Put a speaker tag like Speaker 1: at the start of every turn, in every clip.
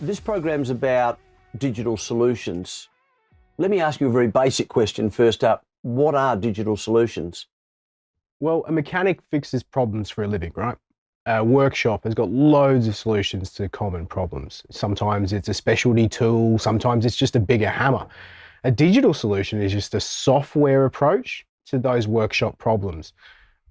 Speaker 1: This program's about digital solutions. Let me ask you a very basic question first up. What are digital solutions?
Speaker 2: Well, a mechanic fixes problems for a living, right? A workshop has got loads of solutions to common problems. Sometimes it's a specialty tool, sometimes it's just a bigger hammer. A digital solution is just a software approach to those workshop problems.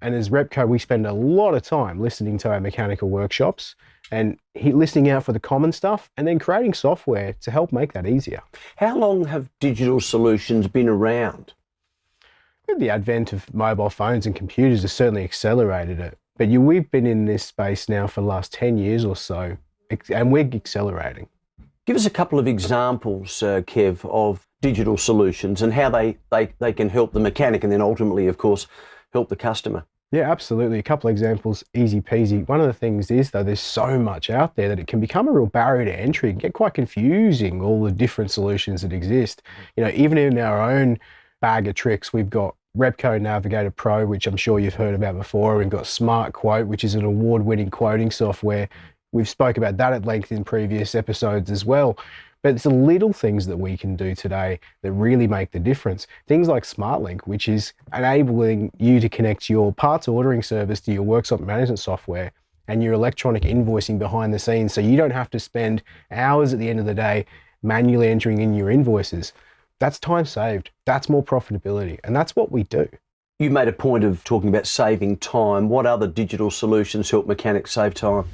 Speaker 2: And as Repco, we spend a lot of time listening to our mechanical workshops and listening out for the common stuff and then creating software to help make that easier.
Speaker 1: How long have digital solutions been around?
Speaker 2: The advent of mobile phones and computers has certainly accelerated it. But we've been in this space now for the last 10 years or so, and we're accelerating.
Speaker 1: Give us a couple of examples, Kev, of digital solutions and how they can help the mechanic and then ultimately, of course, help the customer.
Speaker 2: Yeah, absolutely. A couple of examples, easy peasy. One of the things is, though, there's so much out there that it can become a real barrier to entry. It can get quite confusing, all the different solutions that exist. Even in our own bag of tricks, we've got Repco Navigator Pro, which I'm sure you've heard about before. We've got Smart Quote, which is an award-winning quoting software. We've spoke about that at length in previous episodes as well. But it's the little things that we can do today that really make the difference. Things like SmartLink, which is enabling you to connect your parts ordering service to your workshop management software and your electronic invoicing behind the scenes, so you don't have to spend hours at the end of the day manually entering in your invoices. That's time saved. That's more profitability. And that's what we do.
Speaker 1: You made a point of talking about saving time. What other digital solutions help mechanics save time?